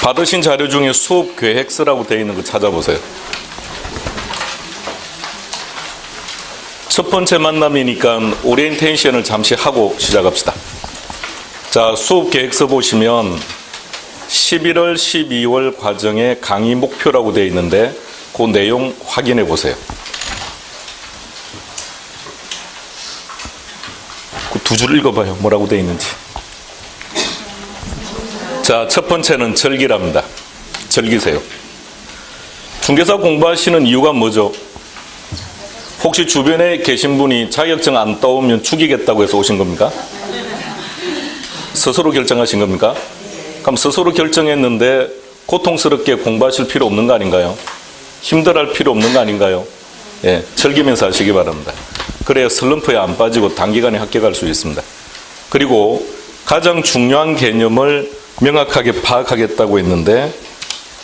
받으신 자료 중에 수업 계획서라고 되어 있는 거 찾아보세요. 첫 번째 만남이니까 오리엔테이션을 잠시 하고 시작합시다. 자, 수업 계획서 보시면 11월, 12월 과정의 강의 목표라고 되어 있는데 그 내용 확인해 보세요. 그 두 줄 읽어봐요. 뭐라고 되어 있는지. 자, 첫 번째는 절기랍니다. 절기세요. 중개사 공부하시는 이유가 뭐죠? 혹시 주변에 계신 분이 자격증 안 따오면 죽이겠다고 해서 오신 겁니까? 스스로 결정하신 겁니까? 그럼 스스로 결정했는데 고통스럽게 공부하실 필요 없는 거 아닌가요? 힘들어할 필요 없는 거 아닌가요? 예, 즐기면서 하시기 바랍니다. 그래야 슬럼프에 안 빠지고 단기간에 합격할 수 있습니다. 그리고 가장 중요한 개념을 명확하게 파악하겠다고 했는데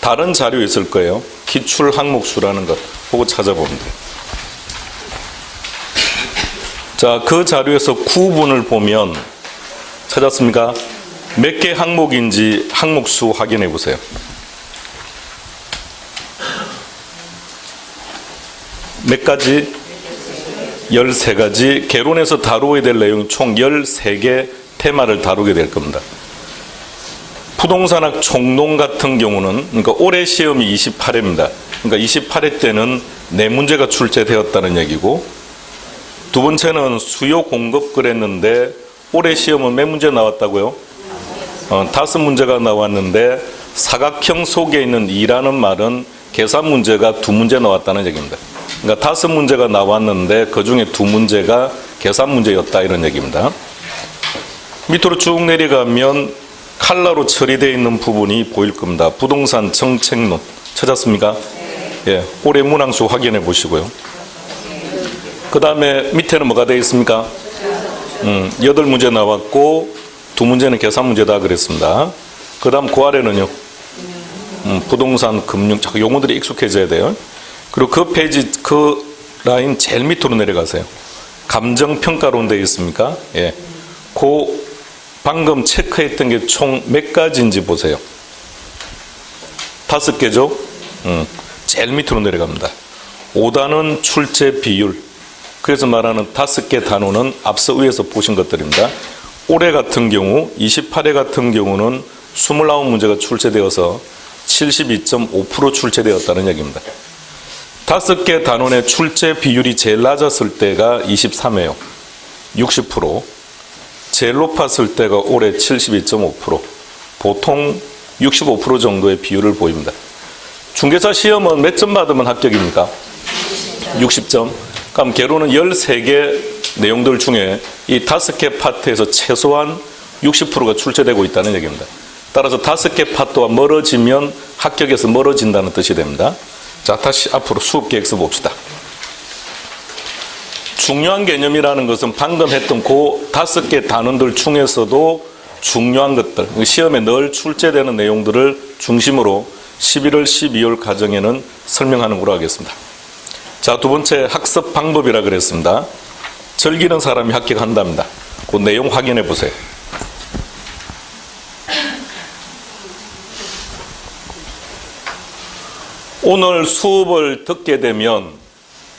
다른 자료 있을 거예요. 기출 항목수라는 것 보고 찾아보면 돼요. 자, 그 자료에서 구분을 보면 찾았습니까? 몇 개 항목인지 항목수 확인해 보세요. 몇 가지? 13가지. 개론에서 다루어야 될 내용이 총 13개 테마를 다루게 될 겁니다. 부동산학 총론 같은 경우는 그러니까 올해 시험이 28회입니다. 그러니까 28회 때는 4문제가 출제되었다는 얘기고, 두 번째는 수요 공급 그랬는데 올해 시험은 몇 문제 나왔다고요? 5문제가 나왔는데 사각형 속에 있는 2라는 말은 계산 문제가 2문제 나왔다는 얘기입니다. 그러니까 5문제가 나왔는데 그중에 2문제가 계산 문제였다 이런 얘기입니다. 밑으로 쭉 내려가면 칼라로 처리되어 있는 부분이 보일 겁니다. 부동산 정책론 찾았습니까? 예, 올해 문항수 확인해 보시고요. 그 다음에 밑에는 뭐가 되어 있습니까? 8문제 나왔고 2문제는 계산 문제다 그랬습니다. 그 다음 그 아래는요. 부동산, 금융, 용어들이 익숙해져야 돼요. 그리고 그 페이지, 그 라인 제일 밑으로 내려가세요. 감정평가론 되어 있습니까? 예. 그 방금 체크했던 게 총 몇 가지인지 보세요. 5개죠? 제일 밑으로 내려갑니다. 5단원 출제 비율. 그래서 말하는 5개 단원은 앞서 위에서 보신 것들입니다. 올해 같은 경우 28회 같은 경우는 29문제가 출제되어서 72.5% 출제되었다는 얘기입니다. 5개 단원의 출제 비율이 제일 낮았을 때가 23회요. 60%. 제일 높았을 때가 올해 72.5%. 보통 65% 정도의 비율을 보입니다. 중개사 시험은 몇 점 받으면 합격입니까? 60점. 그럼 개론은 13개 내용들 중에 이 5개 파트에서 최소한 60%가 출제되고 있다는 얘기입니다. 따라서 5개 파트와 멀어지면 합격에서 멀어진다는 뜻이 됩니다. 자, 다시 앞으로 수업 계획서 봅시다. 중요한 개념이라는 것은 방금 했던 그 5개 단원들 중에서도 중요한 것들, 시험에 늘 출제되는 내용들을 중심으로 11월, 12월 과정에는 설명하는 걸로 하겠습니다. 자, 두 번째 학습 방법이라 그랬습니다. 즐기는 사람이 합격한답니다. 그 내용 확인해 보세요. 오늘 수업을 듣게 되면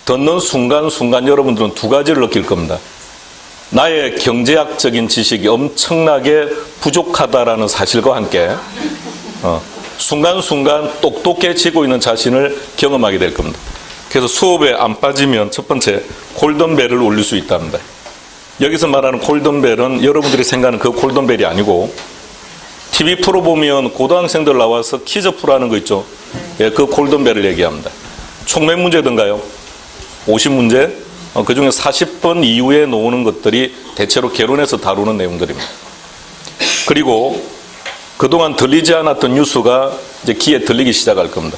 듣는 순간순간 여러분들은 2가지를 느낄 겁니다. 나의 경제학적인 지식이 엄청나게 부족하다라는 사실과 함께 순간순간 똑똑해지고 있는 자신을 경험하게 될 겁니다. 그래서 수업에 안 빠지면 첫 번째 골든벨을 울릴 수 있답니다. 여기서 말하는 골든벨은 여러분들이 생각하는 그 골든벨이 아니고 TV 프로 보면 고등학생들 나와서 퀴즈 풀어하는 거 있죠. 예, 그 골든벨을 얘기합니다. 총 몇 문제든가요? 50문제? 그 중에 40번 이후에 나오는 것들이 대체로 개론에서 다루는 내용들입니다. 그리고 그동안 들리지 않았던 뉴스가 이제 귀에 들리기 시작할 겁니다.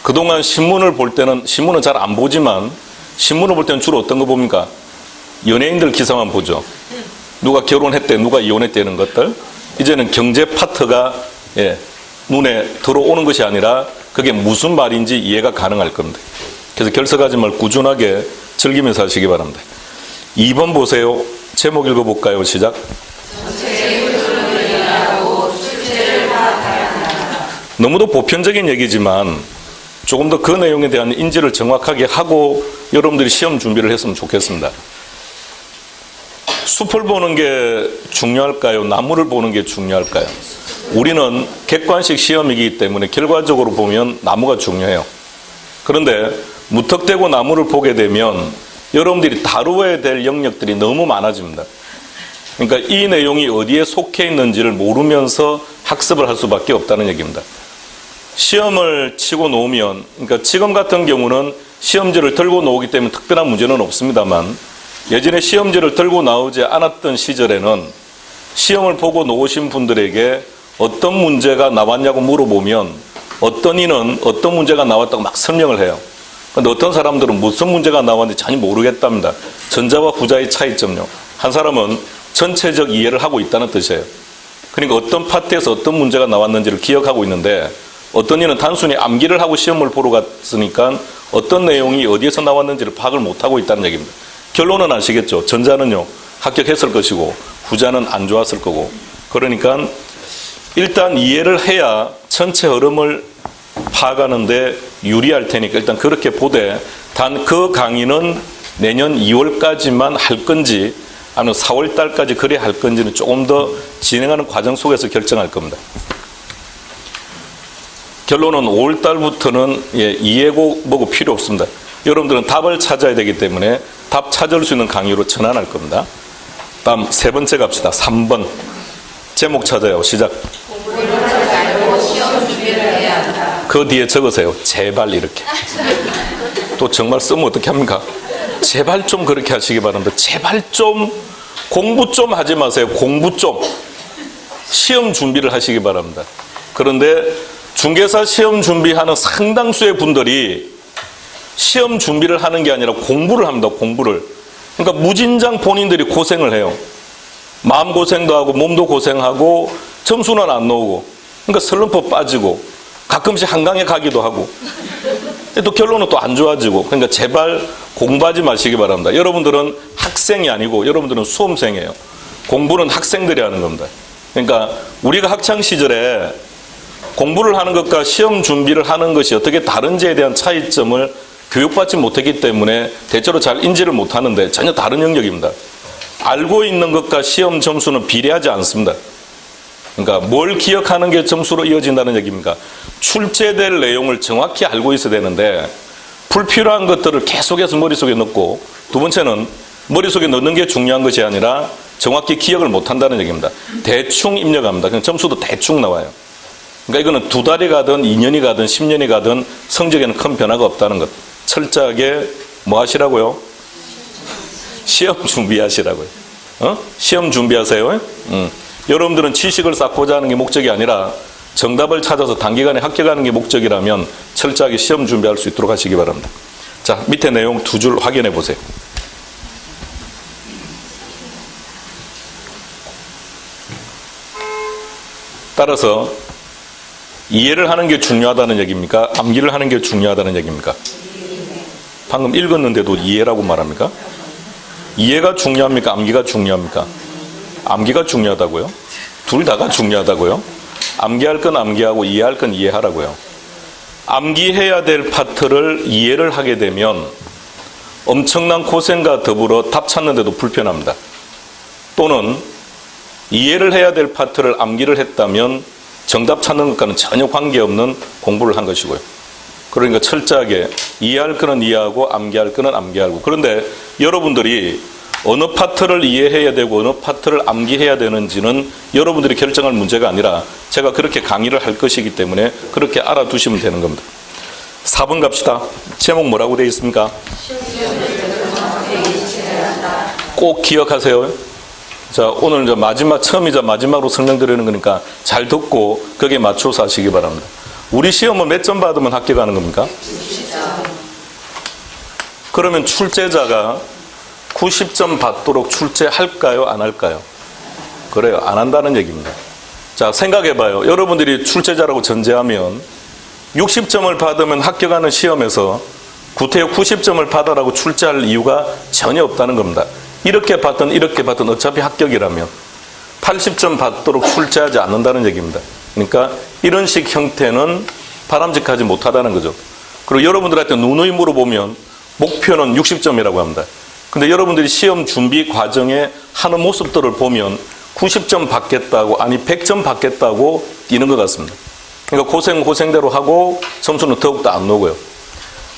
그동안 신문을 볼 때는, 신문은 잘 안 보지만 신문을 볼 때는 주로 어떤 거 봅니까? 연예인들 기사만 보죠. 누가 결혼했대, 누가 이혼했다는 것들. 이제는 경제 파트가 눈에 들어오는 것이 아니라 그게 무슨 말인지 이해가 가능할 겁니다. 그래서 결석하지 말고 꾸준하게 즐기면서 하시기 바랍니다. 2번 보세요. 제목 읽어볼까요? 시작. 너무도 보편적인 얘기지만 조금 더 그 내용에 대한 인지를 정확하게 하고 여러분들이 시험 준비를 했으면 좋겠습니다. 숲을 보는 게 중요할까요? 나무를 보는 게 중요할까요? 우리는 객관식 시험이기 때문에 결과적으로 보면 나무가 중요해요. 그런데 무턱대고 나무를 보게 되면 여러분들이 다루어야 될 영역들이 너무 많아집니다. 그러니까 이 내용이 어디에 속해 있는지를 모르면서 학습을 할 수밖에 없다는 얘기입니다. 시험을 치고 놓으면, 그러니까 지금 같은 경우는 시험지를 들고 나오기 때문에 특별한 문제는 없습니다만 예전에 시험지를 들고 나오지 않았던 시절에는 시험을 보고 놓으신 분들에게 어떤 문제가 나왔냐고 물어보면 어떤 이는 어떤 문제가 나왔다고 막 설명을 해요. 그런데 어떤 사람들은 무슨 문제가 나왔는지 전혀 모르겠답니다. 전자와 후자의 차이점요. 한 사람은 전체적 이해를 하고 있다는 뜻이에요. 그러니까 어떤 파트에서 어떤 문제가 나왔는지를 기억하고 있는데 어떤 이는 단순히 암기를 하고 시험을 보러 갔으니까 어떤 내용이 어디에서 나왔는지를 파악을 못하고 있다는 얘기입니다. 결론은 아시겠죠? 전자는요 합격했을 것이고 후자는 안 좋았을 거고. 그러니까 일단 이해를 해야 전체 흐름을 파악하는데 유리할 테니까 일단 그렇게 보되, 단 그 강의는 내년 2월까지만 할 건지 아니면 4월 달까지 그래야 할 건지는 조금 더 진행하는 과정 속에서 결정할 겁니다. 결론은 5월 달부터는 이해고 뭐고 필요 없습니다. 여러분들은 답을 찾아야 되기 때문에 답 찾을 수 있는 강의로 전환할 겁니다. 다음 세 번째 갑시다. 3번. 제목 찾아요. 시작. 그 뒤에 적으세요. 제발 이렇게. 또 정말 쓰면 어떻게 합니까? 제발 좀 그렇게 하시기 바랍니다. 제발 좀 공부 좀 하지 마세요. 공부 좀. 시험 준비를 하시기 바랍니다. 그런데 중개사 시험 준비하는 상당수의 분들이 시험 준비를 하는 게 아니라 공부를 합니다. 공부를. 그러니까 무진장 본인들이 고생을 해요. 마음고생도 하고 몸도 고생하고 점수는 안 나오고, 그러니까 슬럼프 빠지고 가끔씩 한강에 가기도 하고 또 결론은 또 안 좋아지고. 그러니까 제발 공부하지 마시기 바랍니다. 여러분들은 학생이 아니고 여러분들은 수험생이에요. 공부는 학생들이 하는 겁니다. 그러니까 우리가 학창시절에 공부를 하는 것과 시험 준비를 하는 것이 어떻게 다른지에 대한 차이점을 교육받지 못했기 때문에 대체로 잘 인지를 못하는데 전혀 다른 영역입니다. 알고 있는 것과 시험 점수는 비례하지 않습니다. 그러니까 뭘 기억하는 게 점수로 이어진다는 얘기입니까? 출제될 내용을 정확히 알고 있어야 되는데 불필요한 것들을 계속해서 머릿속에 넣고, 두 번째는 머릿속에 넣는 게 중요한 것이 아니라 정확히 기억을 못한다는 얘기입니다. 대충 입력합니다. 그냥 점수도 대충 나와요. 그러니까 이거는 2달이 가든 2년이 가든 10년이 가든 성적에는 큰 변화가 없다는 것. 철저하게 뭐 하시라고요? 시험 준비하시라고요. 시험 준비하세요. 여러분들은 지식을 쌓고자 하는 게 목적이 아니라 정답을 찾아서 단기간에 합격하는 게 목적이라면 철저하게 시험 준비할 수 있도록 하시기 바랍니다. 자, 밑에 내용 2줄 확인해 보세요. 따라서 이해를 하는 게 중요하다는 얘기입니까? 암기를 하는 게 중요하다는 얘기입니까? 방금 읽었는데도 이해라고 말합니까? 이해가 중요합니까? 암기가 중요합니까? 암기가 중요하다고요? 둘 다가 중요하다고요? 암기할 건 암기하고 이해할 건 이해하라고요. 암기해야 될 파트를 이해를 하게 되면 엄청난 고생과 더불어 답 찾는데도 불편합니다. 또는 이해를 해야 될 파트를 암기를 했다면 정답 찾는 것과는 전혀 관계없는 공부를 한 것이고요. 그러니까 철저하게 이해할 거는 이해하고 암기할 거는 암기하고. 그런데 여러분들이 어느 파트를 이해해야 되고 어느 파트를 암기해야 되는지는 여러분들이 결정할 문제가 아니라 제가 그렇게 강의를 할 것이기 때문에 그렇게 알아두시면 되는 겁니다. 4번 갑시다. 제목 뭐라고 되어 있습니까? 꼭 기억하세요. 자, 오늘 이제 처음이자 마지막으로 설명드리는 거니까 잘 듣고 거기에 맞춰서 하시기 바랍니다. 우리 시험은 몇 점 받으면 합격하는 겁니까? 90점. 그러면 출제자가 90점 받도록 출제할까요? 안 할까요? 그래요. 안 한다는 얘기입니다. 자, 생각해봐요. 여러분들이 출제자라고 전제하면 60점을 받으면 합격하는 시험에서 구태여 90점을 받아라고 출제할 이유가 전혀 없다는 겁니다. 이렇게 받든 이렇게 받든 어차피 합격이라면 80점 받도록 출제하지 않는다는 얘기입니다. 그러니까 이런 식 형태는 바람직하지 못하다는 거죠. 그리고 여러분들한테 누누이 물어보면 목표는 60점이라고 합니다. 근데 여러분들이 시험 준비 과정에 하는 모습들을 보면 90점 받겠다고, 아니 100점 받겠다고 뛰는 것 같습니다. 그러니까 고생대로 하고 점수는 더욱더 안 나오고요.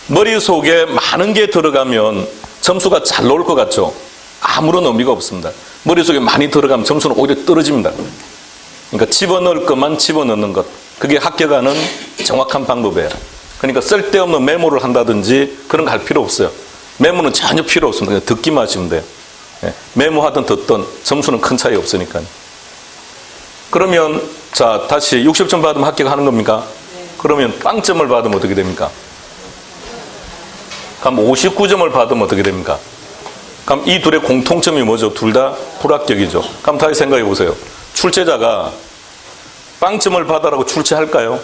머릿속에 많은 게 들어가면 점수가 잘 나올 것 같죠? 아무런 의미가 없습니다. 머릿속에 많이 들어가면 점수는 오히려 떨어집니다. 그러니까 집어넣을 것만 집어넣는 것. 그게 합격하는 정확한 방법이에요. 그러니까 쓸데없는 메모를 한다든지 그런 거 할 필요 없어요. 메모는 전혀 필요 없습니다. 그냥 듣기만 하시면 돼요. 메모하든 듣든 점수는 큰 차이 없으니까요. 그러면 자, 다시 60점 받으면 합격하는 겁니까? 그러면 빵점을 받으면 어떻게 됩니까? 그럼 59점을 받으면 어떻게 됩니까? 그럼 이 둘의 공통점이 뭐죠? 둘 다 불합격이죠. 그럼 다시 생각해 보세요. 출제자가 빵점을 받으라고 출제할까요?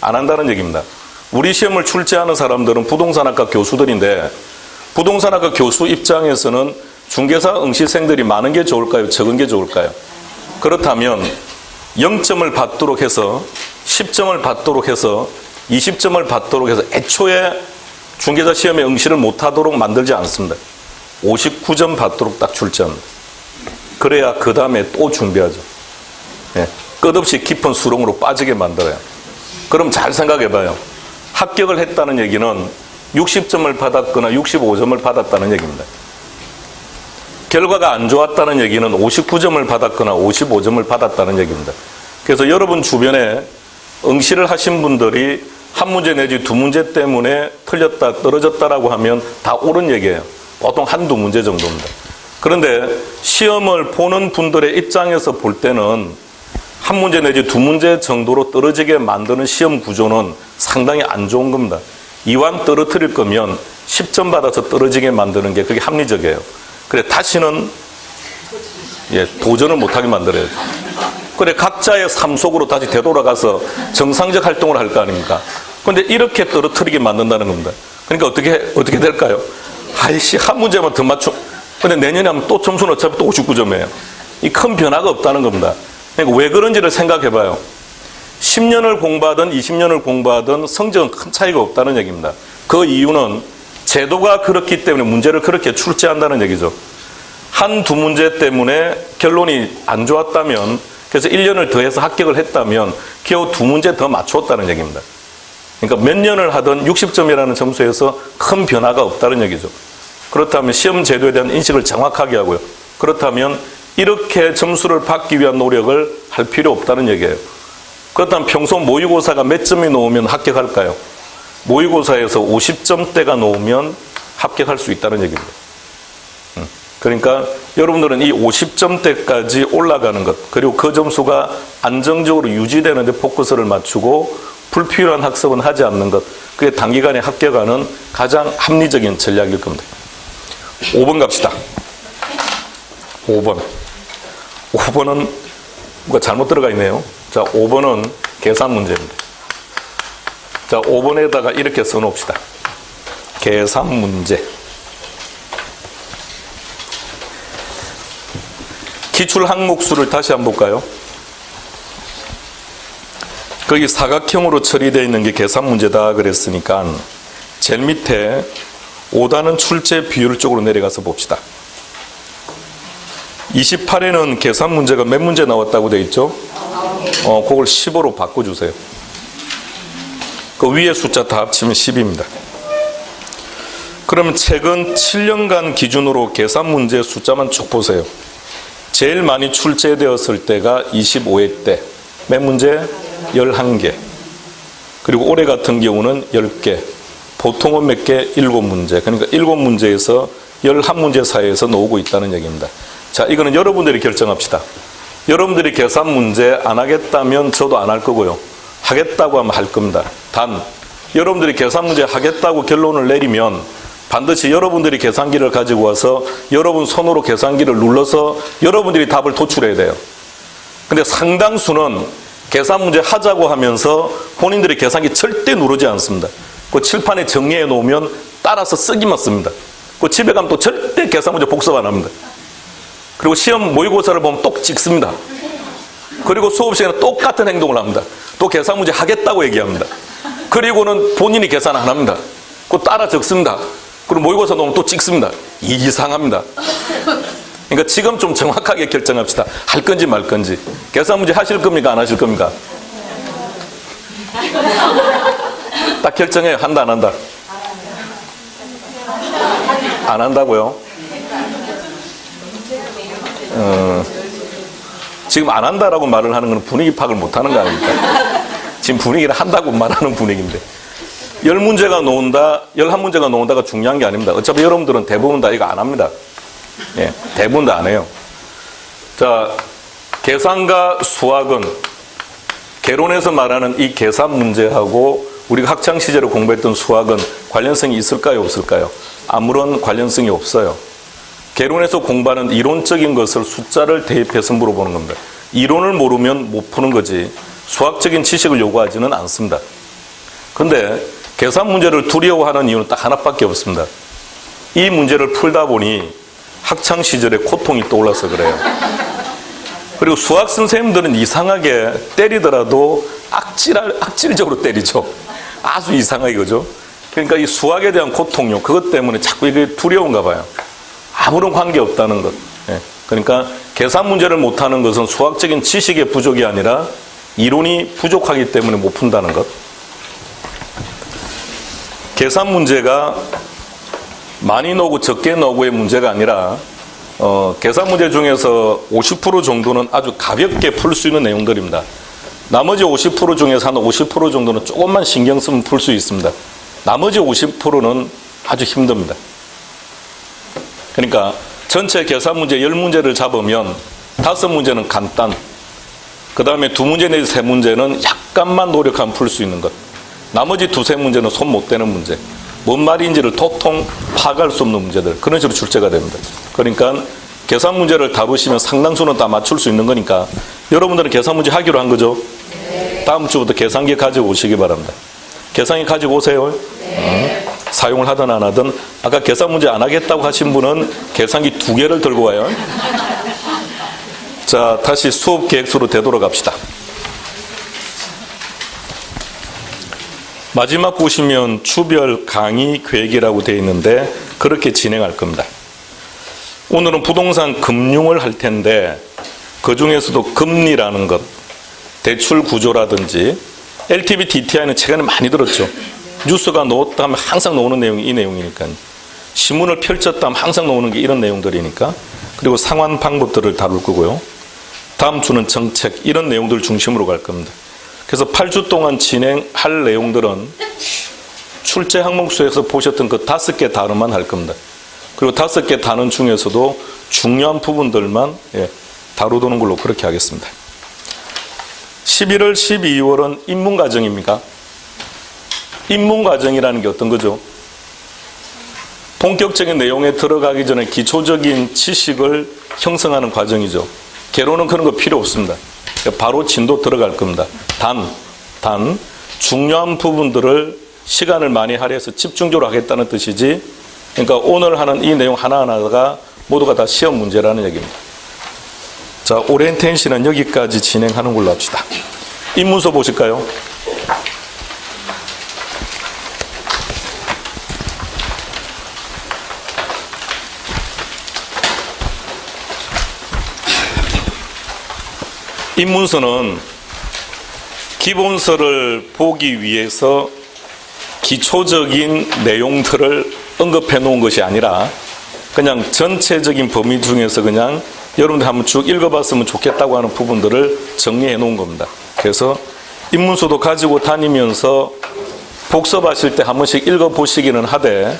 안 한다는 얘기입니다. 우리 시험을 출제하는 사람들은 부동산학과 교수들인데 부동산학과 교수 입장에서는 중개사 응시생들이 많은 게 좋을까요? 적은 게 좋을까요? 그렇다면 0점을 받도록 해서 10점을 받도록 해서 20점을 받도록 해서 애초에 중개사 시험에 응시를 못하도록 만들지 않습니다. 59점 받도록 딱 출제합니다. 그래야 그 다음에 또 준비하죠. 끝없이 깊은 수렁으로 빠지게 만들어요. 그럼 잘 생각해봐요. 합격을 했다는 얘기는 60점을 받았거나 65점을 받았다는 얘기입니다. 결과가 안 좋았다는 얘기는 59점을 받았거나 55점을 받았다는 얘기입니다. 그래서 여러분 주변에 응시를 하신 분들이 한 문제 내지 두 문제 때문에 틀렸다, 떨어졌다라고 하면 다 옳은 얘기예요. 보통 한두 문제 정도입니다. 그런데 시험을 보는 분들의 입장에서 볼 때는 한 문제 내지 두 문제 정도로 떨어지게 만드는 시험 구조는 상당히 안 좋은 겁니다. 이왕 떨어뜨릴 거면 10점 받아서 떨어지게 만드는 게 그게 합리적이에요. 그래 다시는 도전을 못하게 만들어야죠. 그래 각자의 삶 속으로 다시 되돌아가서 정상적 활동을 할 거 아닙니까? 그런데 이렇게 떨어뜨리게 만든다는 겁니다. 그러니까 어떻게 될까요? 아이씨 한 문제만 더 맞춰. 근데 내년에 하면 또 점수는 어차피 또 59점이에요. 이 큰 변화가 없다는 겁니다. 그러니까 왜 그런지를 생각해봐요. 10년을 공부하든 20년을 공부하든 성적은 큰 차이가 없다는 얘기입니다. 그 이유는 제도가 그렇기 때문에 문제를 그렇게 출제한다는 얘기죠. 한두 문제 때문에 결론이 안 좋았다면, 그래서 1년을 더해서 합격을 했다면 겨우 두 문제 더 맞췄다는 얘기입니다. 그러니까 몇 년을 하든 60점이라는 점수에서 큰 변화가 없다는 얘기죠. 그렇다면 시험 제도에 대한 인식을 정확하게 하고요. 그렇다면 이렇게 점수를 받기 위한 노력을 할 필요 없다는 얘기예요. 그렇다면 평소 모의고사가 몇 점이 나오면 합격할까요? 모의고사에서 50점대가 나오면 합격할 수 있다는 얘기입니다. 그러니까 여러분들은 이 50점대까지 올라가는 것, 그리고 그 점수가 안정적으로 유지되는 데 포커스를 맞추고 불필요한 학습은 하지 않는 것, 그게 단기간에 합격하는 가장 합리적인 전략일 겁니다. 5번 갑시다. 5번은 뭐가 잘못 들어가 있네요. 자, 5번은 계산 문제입니다. 자, 5번에다가 이렇게 써놓읍시다. 계산 문제. 기출 항목수를 다시 한번 볼까요? 거기 사각형으로 처리되어 있는 게 계산 문제다 그랬으니까 제일 밑에 5단은 출제 비율 쪽으로 내려가서 봅시다. 28에는 계산 문제가 몇 문제 나왔다고 되어 있죠? 그걸 15로 바꿔주세요. 그 위에 숫자 다 합치면 10입니다. 그러면 최근 7년간 기준으로 계산 문제 숫자만 쭉 보세요. 제일 많이 출제되었을 때가 25회 때. 몇 문제? 11개. 그리고 올해 같은 경우는 10개. 보통은 몇 개? 7문제. 그러니까 7문제에서 11문제 사이에서 나오고 있다는 얘기입니다. 자, 이거는 여러분들이 결정합시다. 여러분들이 계산 문제 안 하겠다면 저도 안 할 거고요. 하겠다고 하면 할 겁니다. 단, 여러분들이 계산 문제 하겠다고 결론을 내리면 반드시 여러분들이 계산기를 가지고 와서 여러분 손으로 계산기를 눌러서 여러분들이 답을 도출해야 돼요. 근데 상당수는 계산 문제 하자고 하면서 본인들이 계산기 절대 누르지 않습니다. 그 칠판에 정리해 놓으면 따라서 쓰기만 씁니다. 그 집에 가면 또 절대 계산 문제 복습 안 합니다. 그리고 시험 모의고사를 보면 똑 찍습니다. 그리고 수업 시간에 똑같은 행동을 합니다. 또 계산 문제 하겠다고 얘기합니다. 그리고는 본인이 계산 안 합니다. 그거 따라 적습니다. 그리고 모의고사 놓으면 또 찍습니다. 이상합니다. 그러니까 지금 좀 정확하게 결정합시다. 할 건지 말 건지. 계산 문제 하실 겁니까? 안 하실 겁니까? 딱 결정해요. 한다 안 한다? 안 한다고요? 지금 안 한다라고 말을 하는 건 분위기 파악을 못하는 거 아닙니까? 지금 분위기를 한다고 말하는 분위기인데 10문제가 나온다, 11문제가 나온다가 중요한 게 아닙니다. 어차피 여러분들은 대부분 다 이거 안 합니다. 예, 대부분 다 안 해요. 자, 계산과 수학은 개론에서 말하는 이 계산 문제하고 우리가 학창시절에 공부했던 수학은 관련성이 있을까요? 없을까요? 아무런 관련성이 없어요. 개론에서 공부하는 이론적인 것을 숫자를 대입해서 물어보는 겁니다. 이론을 모르면 못 푸는 거지 수학적인 지식을 요구하지는 않습니다. 그런데 계산 문제를 두려워하는 이유는 딱 하나밖에 없습니다. 이 문제를 풀다 보니 학창시절에 고통이 떠올라서 그래요. 그리고 수학 선생님들은 이상하게 때리더라도 악질적으로 때리죠. 아주 이상하게 그죠? 그러니까 이 수학에 대한 고통요, 그것 때문에 자꾸 이게 두려운가 봐요. 아무런 관계 없다는 것. 예. 그러니까 계산 문제를 못하는 것은 수학적인 지식의 부족이 아니라 이론이 부족하기 때문에 못 푼다는 것. 계산 문제가 많이 나오고 적게 나오고의 문제가 아니라 계산 문제 중에서 50% 정도는 아주 가볍게 풀 수 있는 내용들입니다. 나머지 50% 중에서 한 50% 정도는 조금만 신경 쓰면 풀 수 있습니다. 나머지 50%는 아주 힘듭니다. 그러니까 전체 계산 문제 10문제를 잡으면 5문제는 간단, 그 다음에 2문제 내지 3문제는 약간만 노력하면 풀 수 있는 것, 나머지 2-3문제는 손 못 대는 문제, 뭔 말인지를 도통 파악할 수 없는 문제들, 그런 식으로 출제가 됩니다. 그러니까 계산 문제를 다루시면 상당수는 다 맞출 수 있는 거니까 여러분들은 계산 문제 하기로 한 거죠? 네. 다음 주부터 계산기 가지고 오시기 바랍니다. 계산기 가지고 오세요. 네. 사용을 하든 안 하든. 아까 계산 문제 안 하겠다고 하신 분은 계산기 2개를 들고 와요. 자, 다시 수업 계획서로 되돌아갑시다. 마지막 보시면 추별 강의 계획이라고 되어 있는데 그렇게 진행할 겁니다. 오늘은 부동산 금융을 할 텐데 그 중에서도 금리라는 것, 대출 구조라든지 LTV, DTI는 최근에 많이 들었죠. 뉴스가 나왔다 하면 항상 나오는 내용이 이 내용이니까, 신문을 펼쳤다 하면 항상 나오는 게 이런 내용들이니까, 그리고 상환 방법들을 다룰 거고요. 다음 주는 정책, 이런 내용들 중심으로 갈 겁니다. 그래서 8주 동안 진행할 내용들은 출제 항목수에서 보셨던 그 5개 단어만 할 겁니다. 그리고 5개 단어 중에서도 중요한 부분들만 다루도는 걸로 그렇게 하겠습니다. 11월, 12월은 입문과정입니까? 입문과정이라는 게 어떤 거죠? 본격적인 내용에 들어가기 전에 기초적인 지식을 형성하는 과정이죠. 개론은 그런 거 필요 없습니다. 바로 진도 들어갈 겁니다. 단 중요한 부분들을 시간을 많이 할애해서 집중적으로 하겠다는 뜻이지, 그러니까 오늘 하는 이 내용 하나하나가 모두가 다 시험 문제라는 얘기입니다. 자, 오리엔테이션은 여기까지 진행하는 걸로 합시다. 입문서 보실까요? 입문서는 기본서를 보기 위해서 기초적인 내용들을 언급해 놓은 것이 아니라 그냥 전체적인 범위 중에서 그냥 여러분들 한번 쭉 읽어봤으면 좋겠다고 하는 부분들을 정리해 놓은 겁니다. 그래서 입문서도 가지고 다니면서 복습하실 때 한 번씩 읽어보시기는 하되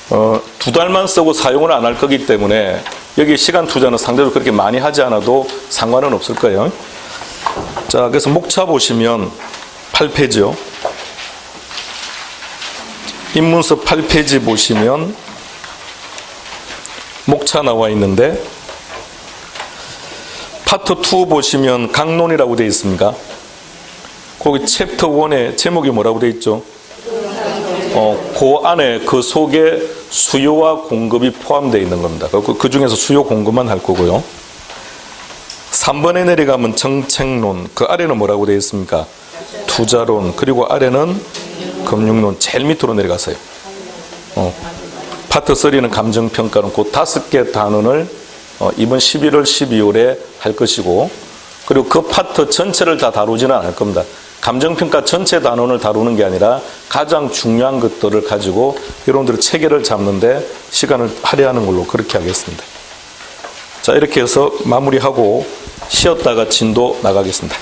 2달만 쓰고 사용을 안 할 거기 때문에 여기 시간 투자는 상대적으로 그렇게 많이 하지 않아도 상관은 없을 거예요. 자, 그래서 목차 보시면 8페이지요. 입문서 8페이지 보시면 목차 나와 있는데 파트 2 보시면 강론이라고 되어 있습니까? 거기 챕터 1에 제목이 뭐라고 되어 있죠? 그 안에 그 속에 수요와 공급이 포함되어 있는 겁니다. 그 중에서 수요 공급만 할 거고요. 3번에 내려가면 정책론, 그 아래는 뭐라고 되어 있습니까? 투자론, 그리고 아래는 금융론, 제일 밑으로 내려가세요. 파트 3는 감정평가론, 그 5개 단원을 이번 11월, 12월에 할 것이고, 그리고 그 파트 전체를 다 다루지는 않을 겁니다. 감정평가 전체 단원을 다루는 게 아니라 가장 중요한 것들을 가지고 여러분들의 체계를 잡는데 시간을 할애하는 걸로 그렇게 하겠습니다. 자, 이렇게 해서 마무리하고 쉬었다가 진도 나가겠습니다.